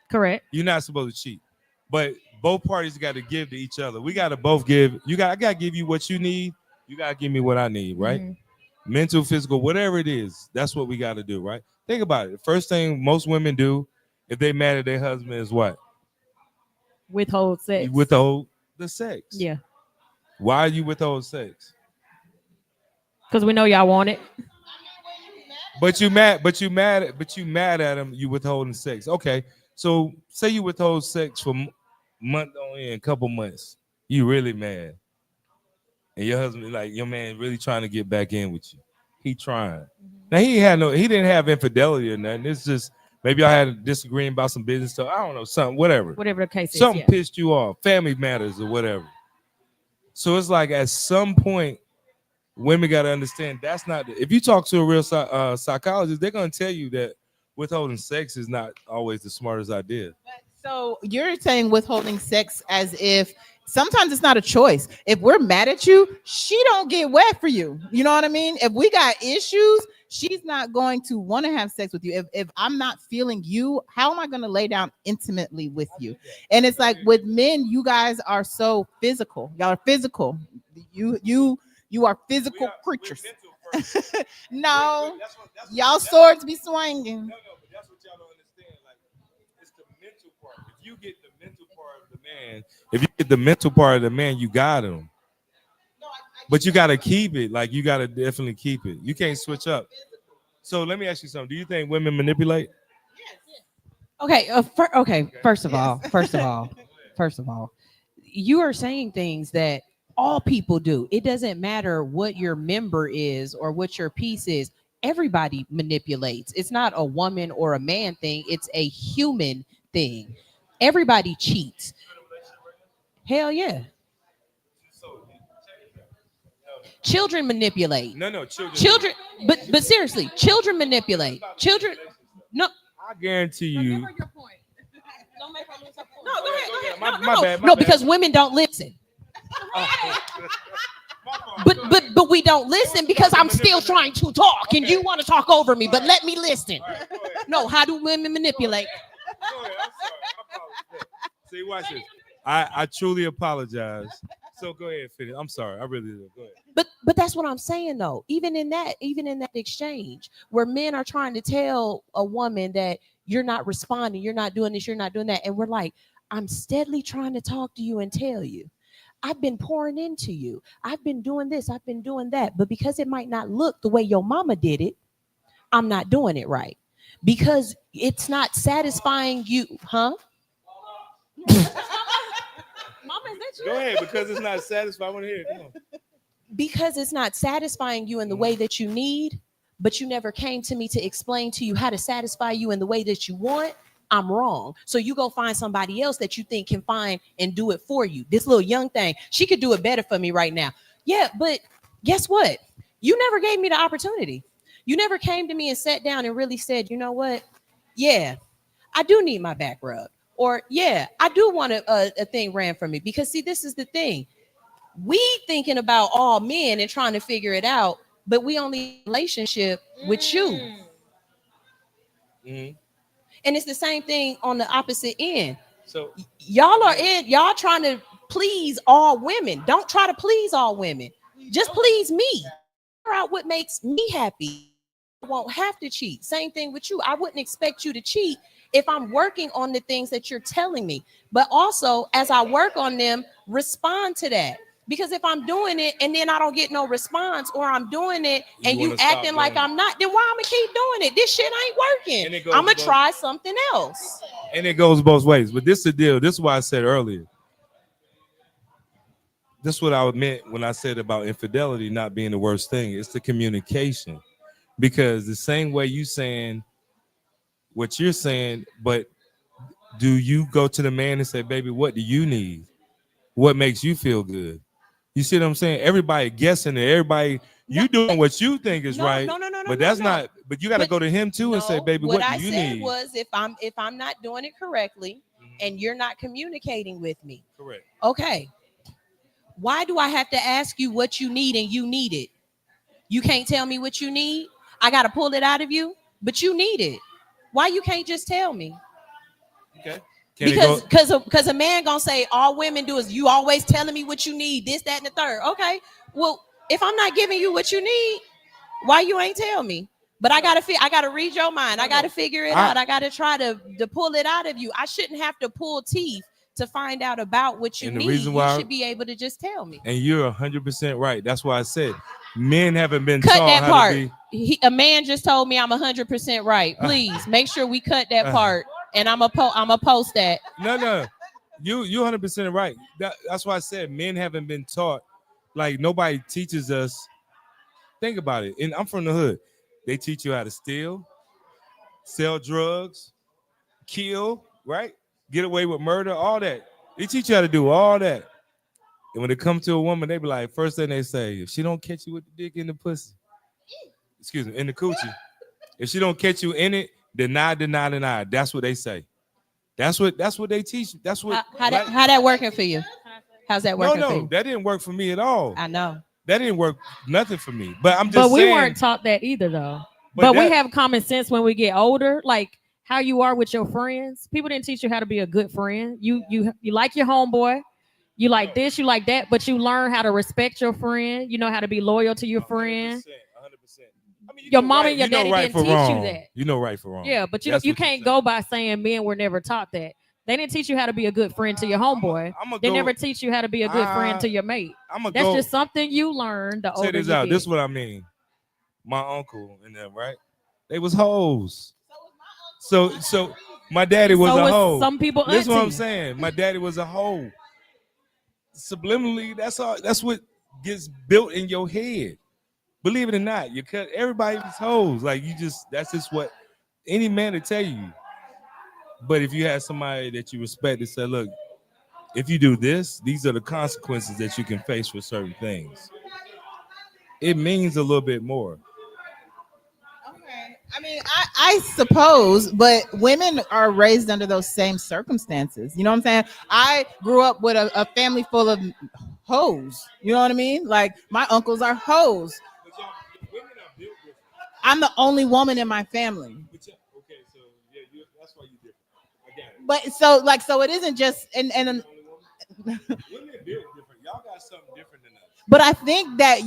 Speaker 1: correct?
Speaker 4: You're not supposed to cheat, but both parties got to give to each other. We got to both give. I got to give you what you need. You got to give me what I need, right?
Speaker 1: Mm-hmm.
Speaker 4: Mental, physical, whatever it is. That's what we got to do, right? Think about it. The first thing most women do if they mad at their husband is what?
Speaker 1: Withhold sex.
Speaker 4: You withhold the sex.
Speaker 1: Yeah,
Speaker 4: Why you withhold sex?
Speaker 1: because we know y'all want it.
Speaker 4: But you mad at him. You withholding sex. Okay, so say you withhold sex for month on end, couple months. You really mad, and your husband, like your man, really trying to get back in with you. He trying. Now he didn't have infidelity or nothing. It's just maybe I had a disagreeing about some business stuff. I don't know, something, whatever.
Speaker 1: Whatever the case is.
Speaker 4: Something
Speaker 1: Yeah.
Speaker 4: pissed you off, family matters or whatever. So it's like at some point, women got to understand that's not. If you talk to a real psychologist, they're gonna tell you that withholding sex is not always the smartest idea.
Speaker 2: So you're saying withholding sex as if sometimes it's not a choice. If we're mad at you, she don't get wet for you. You know what I mean? If we got issues, she's not going to want to have sex with you. If I'm not feeling you, how am I going to lay down intimately with you? And it's like with men, you guys are so physical. Y'all are physical. You are physical creatures. No, y'all swords be swinging.
Speaker 4: No, but that's what y'all don't understand. Like, it's the mental part. If you get the mental part of the man, you got him. But you got to keep it. Like, you got to definitely keep it. You can't switch up. So let me ask you something. Do you think women manipulate?
Speaker 6: Okay. First of all, you are saying things that all people do. It doesn't matter what your member is or what your piece is. Everybody manipulates. It's not a woman or a man thing. It's a human thing. Everybody cheats. Hell yeah. Children manipulate.
Speaker 4: No,
Speaker 6: Children, but seriously, children manipulate. Children. No.
Speaker 4: I guarantee you.
Speaker 6: Your point. Don't make her lose her point.
Speaker 4: No, go ahead.
Speaker 6: No,
Speaker 4: My bad.
Speaker 6: no, because women don't listen. But we don't listen because I'm still trying to talk and you want to talk over me, but let me listen. No, how do women manipulate?
Speaker 4: Go ahead. I'm sorry. I apologize. See, watch this. I truly apologize. So go ahead, finish. I'm sorry. I really do. Go ahead.
Speaker 6: But that's what I'm saying though. Even in that exchange where men are trying to tell a woman that you're not responding, you're not doing this, you're not doing that, and we're like, I'm steadily trying to talk to you and tell you. I've been pouring into you. I've been doing this. I've been doing that. But because it might not look the way your mama did it, I'm not doing it right. Because it's not satisfying you, huh? Mama, is that you?
Speaker 4: Go ahead, because it's not satisfying. I want to hear it. Come on.
Speaker 6: Because it's not satisfying you in the way that you need, but you never came to me to explain to you how to satisfy you in the way that you want. I'm wrong. So you go find somebody else that you think can find and do it for you. This little young thing, she could do it better for me right now. Yeah, but guess what? You never gave me the opportunity. You never came to me and sat down and really said, you know what? Yeah, I do need my back rubbed. Or yeah, I do want a thing ran for me. Because see, this is the thing. We thinking about all men and trying to figure it out, but we only relationship with you.
Speaker 4: Mm-hmm.
Speaker 6: And it's the same thing on the opposite end.
Speaker 4: So
Speaker 6: y'all trying to please all women. Don't try to please all women. Just please me. Figure out what makes me happy. I won't have to cheat. Same thing with you. I wouldn't expect you to cheat if I'm working on the things that you're telling me. But also, as I work on them, respond to that. Because if I'm doing it and then I don't get no response, or I'm doing it and you acting like I'm not, then why I'm gonna keep doing it? This shit ain't working. I'm gonna try something else.
Speaker 4: And it goes both ways. But this is the deal. This is why I said earlier. This is what I meant when I said about infidelity not being the worst thing. It's the communication. Because the same way you saying what you're saying, but do you go to the man and say, baby, what do you need? What makes you feel good? You see what I'm saying? Everybody guessing it. Everybody, you doing what you think is right.
Speaker 6: No.
Speaker 4: But that's not. But you got to go to him too and say, "Baby, what do you need?"
Speaker 6: What I said was, if I'm not doing it correctly, and you're not communicating with me,
Speaker 4: correct.
Speaker 6: Okay,
Speaker 7: Why do I have to ask you what you need and you need it? You can't tell me what you need. I got to pull it out of you, but you need it. Why you can't just tell me?
Speaker 4: Okay.
Speaker 7: Because a man gonna say all women do is you always telling me what you need, this, that, and the third. Okay, well, if I'm not giving you what you need, why you ain't tell me? But I gotta read your mind. I gotta figure it out. I gotta try to pull it out of you. I shouldn't have to pull teeth to find out about what you need. You should be able to just tell me.
Speaker 4: And you're 100% right. That's why I said men haven't been
Speaker 7: cut
Speaker 4: taught
Speaker 7: that
Speaker 4: how
Speaker 7: part.
Speaker 4: to be.
Speaker 7: A man just told me I'm 100% right. Please make sure we cut that part. And I'm a post that.
Speaker 4: No, you 100% right. That's why I said men haven't been taught. Like nobody teaches us. Think about it. And I'm from the hood. They teach you how to steal, sell drugs, kill, right? Get away with murder, all that. They teach you how to do all that. And when it comes to a woman, they be like, first thing they say, if she don't catch you with the dick in the pussy, excuse me, in the coochie, if she don't catch you in it, deny. That's what they say. That's what they teach. That's what.
Speaker 7: How that working for you? How's that working for you?
Speaker 4: No, that didn't work for me at all.
Speaker 7: I know.
Speaker 4: That didn't work nothing for me. But I'm just
Speaker 1: But we
Speaker 4: saying,
Speaker 1: weren't taught that either, though. But we have common sense when we get older, like how you are with your friends. People didn't teach you how to be a good friend. You like your homeboy. You like this, you like that, but you learn how to respect your friend. You know how to be loyal to your friend.
Speaker 4: 100%. I mean,
Speaker 1: your mom and your daddy didn't teach you that.
Speaker 4: You know right for wrong.
Speaker 1: Yeah, but you can't go by saying men were never taught that. They didn't teach you how to be a good friend to your homeboy. They never teach you how to be a good friend to your mate. That's just something you learn the older you get.
Speaker 4: This is what I mean. My uncle and them, right? They was hoes. So my daddy was a hoe.
Speaker 1: Some people.
Speaker 4: This is what I'm saying. My daddy was a hoe. Subliminally, that's what gets built in your head. Believe it or not, you cut everybody's hoes. Like that's just what any man will tell you. But if you have somebody that you respect and say, look, if you do this, these are the consequences that you can face for certain things. It means a little bit more.
Speaker 2: Okay. I mean, I suppose, but women are raised under those same circumstances. You know what I'm saying? I grew up with a family full of hoes. You know what I mean? Like my uncles are hoes. I'm the only woman in my family.
Speaker 4: Okay, so yeah, that's why you different. I got
Speaker 2: But
Speaker 4: it.
Speaker 2: so it isn't just and
Speaker 4: women built different. Y'all got something different than us.
Speaker 2: But I think that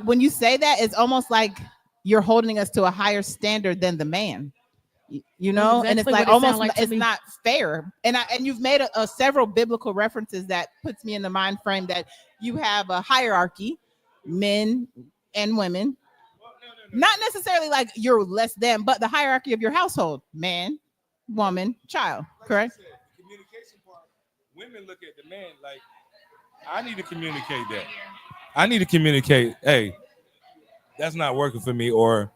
Speaker 2: when you say that, it's almost like you're holding us to a higher standard than the man. You know, and it's like almost it's not fair. And you've made several biblical references that puts me in the mind frame that you have a hierarchy, men and women. Not necessarily like you're less than, but the hierarchy of your household: man, woman, child. Correct?
Speaker 4: Like I said, the communication part. Women look at the man like, I need to communicate that. I need to communicate. Hey, that's not working for me. Or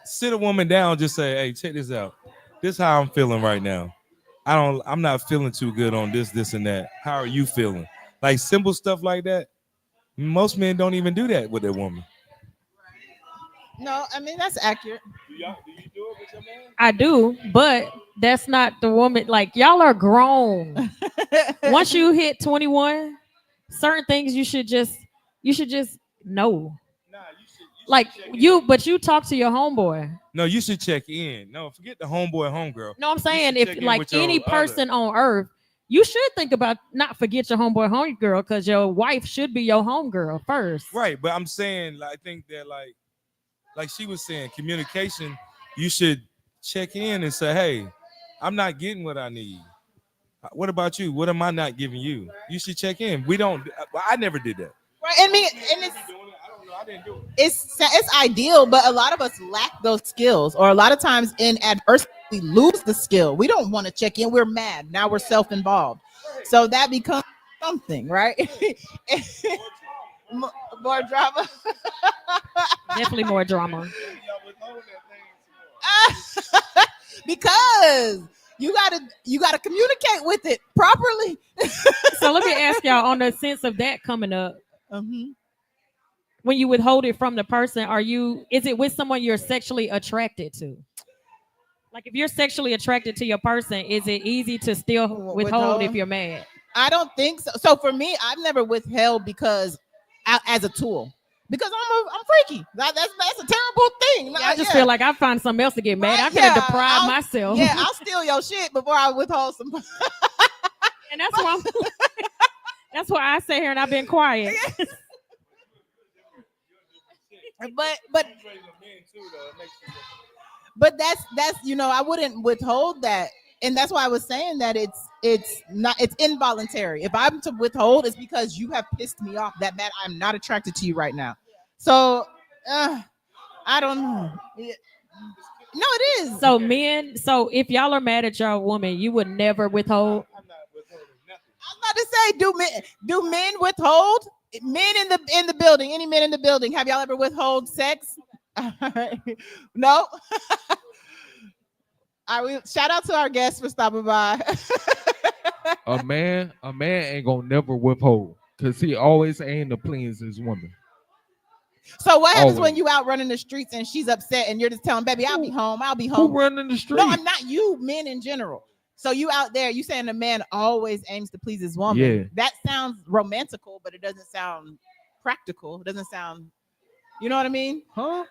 Speaker 4: sit a woman down, just say, hey, check this out. This is how I'm feeling right now. I'm not feeling too good on this, and that. How are you feeling? Like simple stuff like that. Most men don't even do that with their woman.
Speaker 2: No, I mean that's accurate.
Speaker 4: Do you do it with your man?
Speaker 1: I do, but that's not the woman. Like y'all are grown. Once you hit 21, certain things you should just know.
Speaker 4: Nah, you should
Speaker 1: like but you talk to your homeboy.
Speaker 4: No, you should check in. No, forget the homeboy, homegirl.
Speaker 1: No, I'm saying if like any person on earth, you should think about not forget your homeboy, homegirl, because your wife should be your homegirl first.
Speaker 4: Right, but I'm saying, I think that like she was saying, communication, you should check in and say, hey, I'm not getting what I need. What about you? What am I not giving you? You should check in. I never did that.
Speaker 2: Right. I mean, and
Speaker 4: I didn't do it.
Speaker 2: It's ideal, but a lot of us lack those skills, or a lot of times in adversity, we lose the skill. We don't want to check in. We're mad. Now we're self-involved. So that becomes something, right? More drama.
Speaker 1: Definitely more drama.
Speaker 2: Because you gotta communicate with it properly.
Speaker 1: So let me ask y'all, on the sense of that coming up, when you withhold it from the person, is it with someone you're sexually attracted to? Like if you're sexually attracted to your person, is it easy to still withhold if you're mad?
Speaker 2: I don't think so. So for me, I've never withheld because as a tool. Because I'm freaky. That's a terrible thing.
Speaker 1: I just feel like I find something else to get mad. I could have deprived myself.
Speaker 2: Yeah, I'll steal your shit before I withhold some.
Speaker 1: And that's why that's why I sit here and I've been quiet.
Speaker 2: But that's I wouldn't withhold that. And that's why I was saying that it's involuntary. If I'm to withhold, it's because you have pissed me off that bad. I'm not attracted to you right now. So I don't know. No, it is.
Speaker 1: So men, if y'all are mad at your woman, you would never withhold.
Speaker 2: I'm not withholding nothing. I was about to say, do men withhold? Men in the building, any men in the building, have y'all ever withhold sex? No. Shout out to our guests for stopping by.
Speaker 5: A man ain't gonna never withhold because he always aim to please his woman.
Speaker 2: So what happens when you out running the streets and she's upset and you're just telling baby, I'll be home.
Speaker 5: Who running the street?
Speaker 2: No, I'm not you, men in general. So you out there, you saying a man always aims to please his woman.
Speaker 5: Yeah.
Speaker 2: That sounds romantical, but it doesn't sound practical. It doesn't sound, you know what I mean?
Speaker 5: Huh?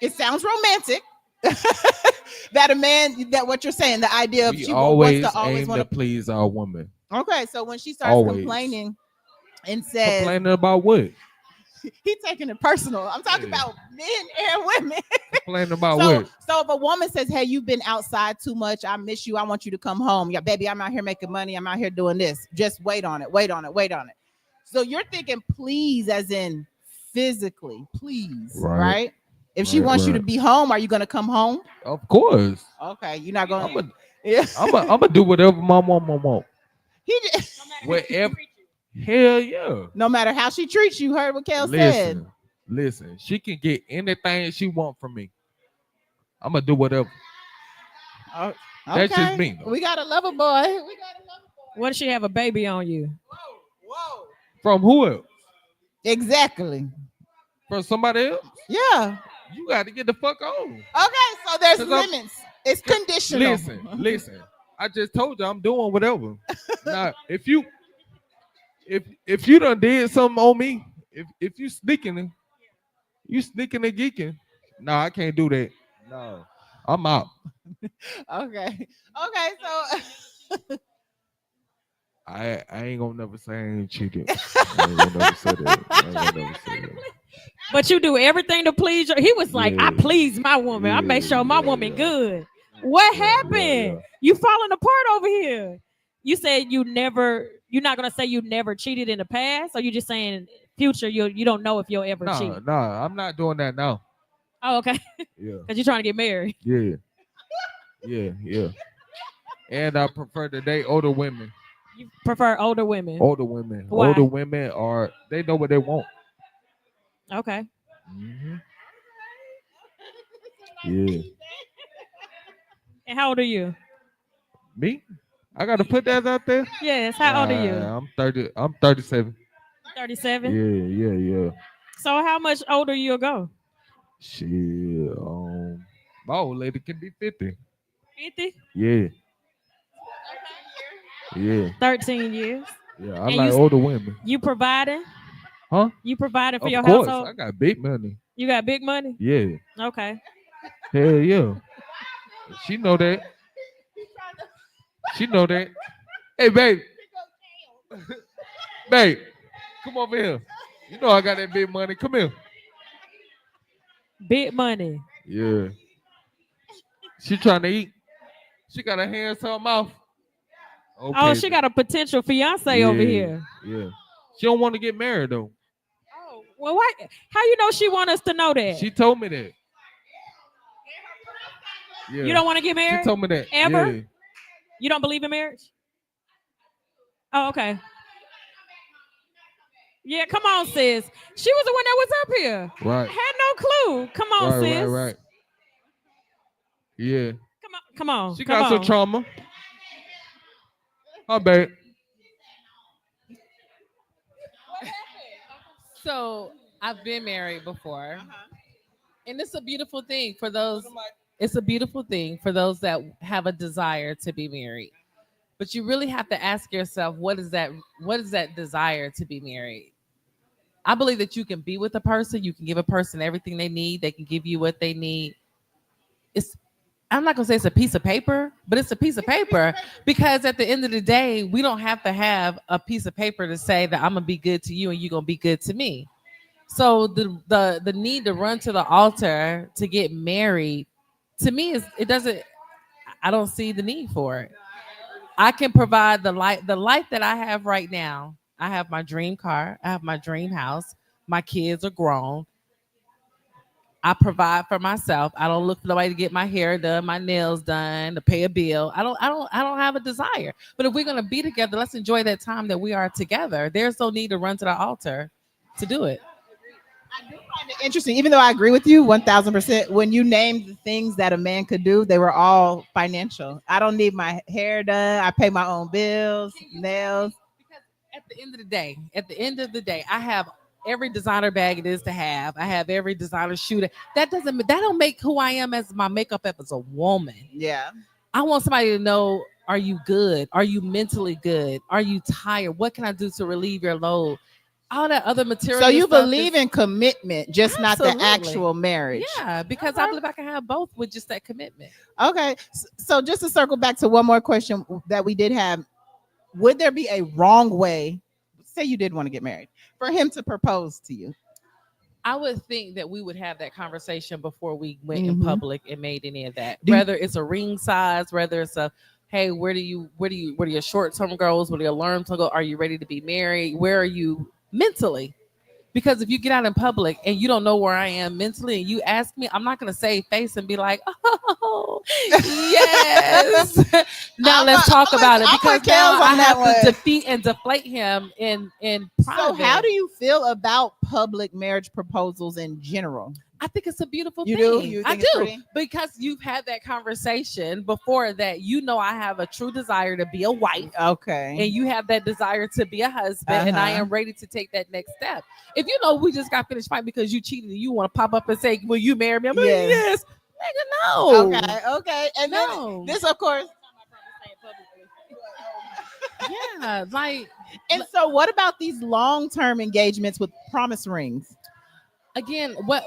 Speaker 2: It sounds romantic. That a man, that what you're saying, the idea of
Speaker 5: we
Speaker 2: she
Speaker 5: always
Speaker 2: wants to always
Speaker 5: aim to please our woman.
Speaker 2: Okay, so when she starts complaining and says
Speaker 5: complaining about what?
Speaker 2: He taking it personal. I'm talking about men and women.
Speaker 5: Complaining about what?
Speaker 2: So if a woman says, "Hey, you've been outside too much. I miss you. I want you to come home." Yeah, baby, I'm out here making money. I'm out here doing this. Just wait on it. Wait on it. Wait on it. So you're thinking, please, as in physically, please, right? If she wants you to be home, are you gonna come home?
Speaker 5: Of course.
Speaker 2: Okay, you're not gonna.
Speaker 5: I'm gonna do whatever my mama want.
Speaker 2: He just
Speaker 5: whatever. Hell yeah.
Speaker 2: No matter how she treats you, heard what Kel said.
Speaker 5: Listen, she can get anything she want from me. I'm gonna do whatever.
Speaker 2: Okay.
Speaker 5: That's just me.
Speaker 2: We got a lover boy.
Speaker 1: What if she have a baby on you?
Speaker 2: Whoa.
Speaker 5: From who else?
Speaker 2: Exactly.
Speaker 5: From somebody else?
Speaker 2: Yeah.
Speaker 5: You got to get the fuck on.
Speaker 2: Okay, so there's limits. It's conditional.
Speaker 5: Listen. I just told you I'm doing whatever. Now, if you done did something on me, if you sneaking and geeking, no, I can't do that. No, I'm out.
Speaker 2: Okay, so
Speaker 5: I ain't gonna never say I ain't cheated. I ain't gonna never say that.
Speaker 1: But you do everything to please her. He was like, I please my woman. I make sure my woman good. What happened? You falling apart over here. You said you're not gonna say you never cheated in the past, or you just saying future you don't know if you'll ever cheat?
Speaker 5: No, I'm not doing that now.
Speaker 1: Oh, okay.
Speaker 5: Yeah.
Speaker 1: Because you're trying to get married.
Speaker 5: Yeah. And I prefer to date older women.
Speaker 1: You prefer older women?
Speaker 5: Older women.
Speaker 1: Why?
Speaker 5: Older women they know what they want.
Speaker 1: Okay.
Speaker 5: Mm-hmm. Yeah.
Speaker 1: And how old are you?
Speaker 5: Me? I gotta put that out there.
Speaker 1: Yes. How old are you?
Speaker 5: I'm 30. I'm 37.
Speaker 1: 37.
Speaker 5: Yeah.
Speaker 1: So how much older you go?
Speaker 5: Shit. My old lady can be 50.
Speaker 1: 50?
Speaker 5: Yeah. Yeah.
Speaker 1: 13 years.
Speaker 5: Yeah. I like older women.
Speaker 1: You providing?
Speaker 5: Huh?
Speaker 1: You providing for your
Speaker 5: Of course.
Speaker 1: household?
Speaker 5: I got big money.
Speaker 1: You got big money?
Speaker 5: Yeah.
Speaker 1: Okay.
Speaker 5: Hell yeah. She know that. She know that. Hey, babe. Babe, come over here. You know I got that big money. Come here.
Speaker 1: Big money.
Speaker 5: Yeah. She trying to eat. She got her hands to her mouth. Okay.
Speaker 1: Oh, she got a potential fiance over here.
Speaker 5: Yeah. She don't want to get married though.
Speaker 1: Oh, well, why? How you know she want us to know that?
Speaker 5: She told me that. Yeah.
Speaker 1: You don't want to get married?
Speaker 5: She told me that.
Speaker 1: Ever?
Speaker 5: Yeah.
Speaker 1: You don't believe in marriage? Oh, okay. Yeah, come on, sis. She was the one that was up here.
Speaker 5: Right.
Speaker 1: Had no clue. Come on, sis.
Speaker 5: Right. Yeah.
Speaker 1: Come on.
Speaker 5: She got some trauma. Huh, babe?
Speaker 6: So I've been married before, and it's a beautiful thing for those. It's a beautiful thing for those that have a desire to be married. But you really have to ask yourself, what is that desire to be married? I believe that you can be with a person, you can give a person everything they need, they can give you what they need. I'm not gonna say it's a piece of paper, but it's a piece of paper because at the end of the day, we don't have to have a piece of paper to say that I'm gonna be good to you and you're gonna be good to me. So the need to run to the altar to get married, to me, I don't see the need for it. I can provide the life that I have right now. I have my dream car, I have my dream house, my kids are grown. I provide for myself. I don't look for nobody to get my hair done, my nails done, to pay a bill. I don't have a desire. But if we're gonna be together, let's enjoy that time that we are together. There's no need to run to the altar to do it.
Speaker 2: I do find it interesting, even though I agree with you 1000%. When you named the things that a man could do, they were all financial. I don't need my hair done. I pay my own bills, nails.
Speaker 6: Because at the end of the day, I have every designer bag it is to have. I have every designer shoe. That don't make who I am as my makeup as a woman.
Speaker 2: Yeah.
Speaker 6: I want somebody to know, are you good? Are you mentally good? Are you tired? What can I do to relieve your load? All that other material.
Speaker 2: So you believe in commitment, just
Speaker 6: Absolutely.
Speaker 2: not the actual marriage.
Speaker 6: Yeah, because I believe I can have both with just that commitment.
Speaker 2: Okay. So just to circle back to one more question that we did have, would there be a wrong way, say you did want to get married, for him to propose to you?
Speaker 6: I would think that we would have that conversation before we went
Speaker 2: Mm-hmm.
Speaker 6: in public and made any of that. Whether it's a ring size, whether it's a, hey, what are your short-term goals? What are your long-term goals? Are you ready to be married? Where are you mentally? Because if you get out in public and you don't know where I am mentally and you ask me, I'm not going to save face and be like, oh, yes. Now let's talk about it, because now I have to defeat and deflate him in private.
Speaker 2: So how do you feel about public marriage proposals in general?
Speaker 6: I think it's a beautiful thing.
Speaker 2: You
Speaker 6: I
Speaker 2: think it's
Speaker 6: do,
Speaker 2: pretty?
Speaker 6: because you've had that conversation before that. You know, I have a true desire to be a wife.
Speaker 2: Okay.
Speaker 6: And you have that desire to be a husband, and I am ready to take that next step. If you know we just got finished fighting because you cheated and you want to pop up and say, will you marry me? I'm like, yes. Nigga, no.
Speaker 2: Okay. And
Speaker 6: No.
Speaker 2: then this, of course.
Speaker 6: Yeah, like.
Speaker 2: And so what about these long-term engagements with promise rings?
Speaker 6: Again, what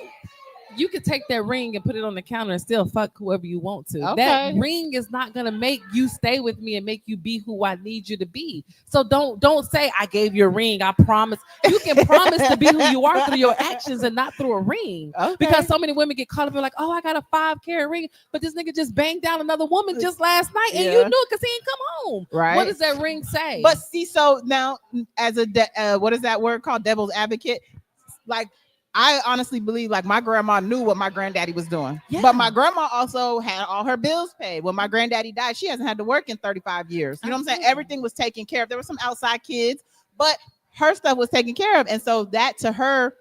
Speaker 6: you could take that ring and put it on the counter and still fuck whoever you want to.
Speaker 2: Okay.
Speaker 6: That ring is not gonna make you stay with me and make you be who I need you to be. So don't say I gave you a ring. I promise. You can promise to be who you are through your actions and not through a ring.
Speaker 2: Okay.
Speaker 6: Because so many women get caught up in like, oh, I got a 5-carat ring, but this nigga just banged down another woman just last night, and you knew it because he ain't come home.
Speaker 2: Right.
Speaker 6: What does that ring say?
Speaker 2: But see, so now as a what is that word called? Devil's advocate. Like, I honestly believe like my grandma knew what my granddaddy was doing.
Speaker 6: Yeah.
Speaker 2: But my grandma also had all her bills paid. When my granddaddy died, she hasn't had to work in 35 years. You know what I'm saying? Everything was taken care of. There were some outside kids, but her stuff was taken care of. And so that to her,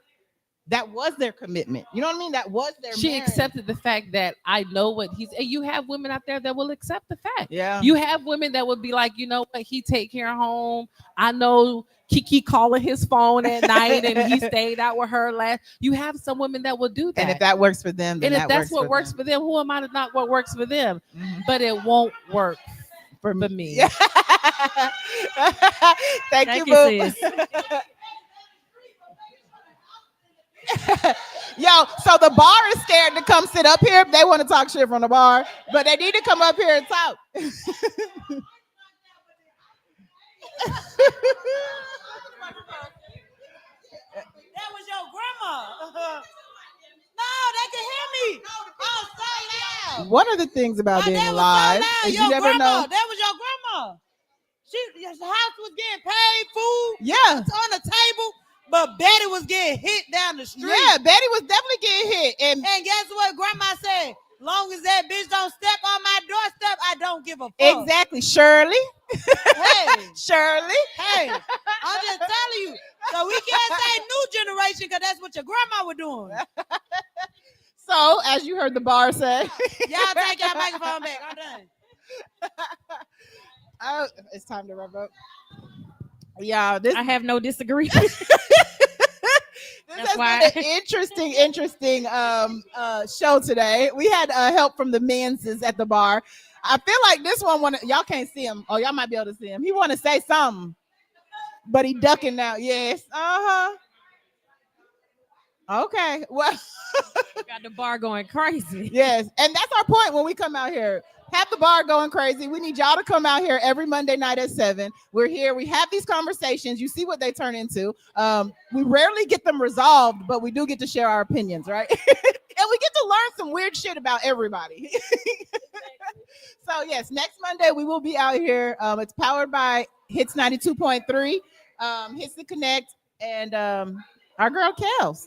Speaker 2: that was their commitment. You know what I mean? That was their
Speaker 6: She
Speaker 2: marriage.
Speaker 6: accepted the fact that I know what he's, and you have women out there that will accept the fact.
Speaker 2: Yeah.
Speaker 6: You have women that would be like, you know what, he take care of home. I know Kiki calling his phone at night and he stayed out with her last. You have some women that will do that.
Speaker 2: And if that works for them, then
Speaker 6: and if that's
Speaker 2: works
Speaker 6: what works
Speaker 2: them.
Speaker 6: for them, who am I to not what works for them?
Speaker 2: Mhm.
Speaker 6: But it won't work for me.
Speaker 2: Yeah. Thank you,
Speaker 1: you,
Speaker 2: boo. Yo, so the bar is scared to come sit up here. They want to talk shit from the bar, but they need to come up here and talk.
Speaker 8: That was your grandma. No, they can hear me. Oh, so loud.
Speaker 2: One of the things about being
Speaker 8: that was
Speaker 2: live
Speaker 8: so loud.
Speaker 2: is
Speaker 8: Your
Speaker 2: you never
Speaker 8: grandma.
Speaker 2: know.
Speaker 8: That was your grandma. The house was getting paid, food
Speaker 2: Yeah.
Speaker 8: was on the table, but Betty was getting hit down the street.
Speaker 2: Yeah, Betty was definitely getting hit. And
Speaker 8: And guess what grandma said? Long as that bitch don't step on my doorstep, I don't give a fuck.
Speaker 2: exactly, Shirley.
Speaker 8: Hey,
Speaker 2: Shirley.
Speaker 8: hey, I'm just telling you. So we can't say new generation because that's what your grandma was doing.
Speaker 2: So, as you heard the bar say,
Speaker 8: Y'all take your microphone back. I'm done.
Speaker 2: it's time to wrap up. Yeah, this
Speaker 1: I have no disagreement.
Speaker 2: This
Speaker 1: That's
Speaker 2: has
Speaker 1: why-
Speaker 2: been an interesting show today. We had help from the men's at the bar. I feel like this one y'all can't see him. Oh, y'all might be able to see him. He want to say something, but he ducking now. Yes. Okay. Well,
Speaker 1: got the bar going crazy.
Speaker 2: Yes, and that's our point when we come out here. Have the bar going crazy. We need y'all to come out here every Monday night at 7. We're here. We have these conversations. You see what they turn into. We rarely get them resolved, but we do get to share our opinions, right? And we get to learn some weird shit about everybody. So yes, next Monday we will be out here. It's powered by Hits 92.3, Hits the Connect, and our girl Kels.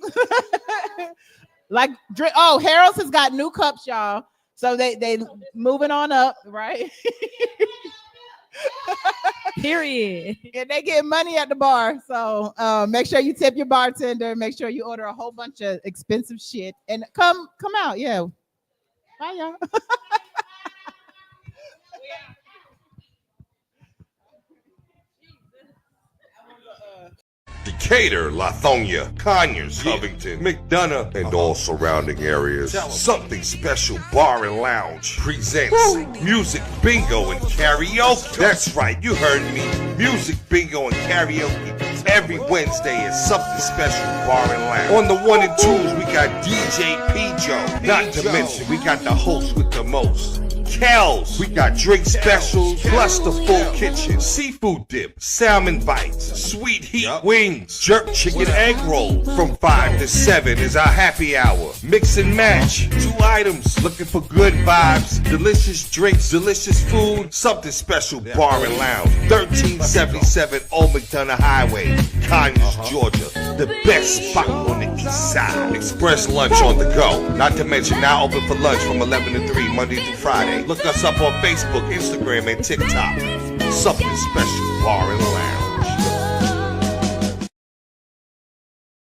Speaker 2: Harold's has got new cups, y'all. So they moving on up, right?
Speaker 1: Period.
Speaker 2: And they get money at the bar. So make sure you tip your bartender. Make sure you order a whole bunch of expensive shit. And come out. Yeah. Bye, y'all.
Speaker 9: Decatur, Lithonia, Conyers, Covington, McDonough, and all surrounding areas. Something Special Bar and Lounge presents Music Bingo and Karaoke. That's right, you heard me. Music Bingo and Karaoke. Every Wednesday at Something Special Bar and Lounge. On the 1 and 2s, we got DJ P-Joe. Not to mention, we got the host with the most, Kels. We got drink specials, plus the full kitchen, seafood dip, salmon bites, sweet heat wings, jerk chicken egg roll. From 5 to 7 is our happy hour. Mix and match, 2 items. Looking for good vibes, delicious drinks, delicious food. Something Special Bar and Lounge, 1377 Old McDonough Highway, Conyers, Georgia. The best spot on the east side. Express lunch on the go. Not to mention now open for lunch from 11 to 3 Monday through Friday. Look us up on Facebook, Instagram, and TikTok. Something Special Bar and Lounge.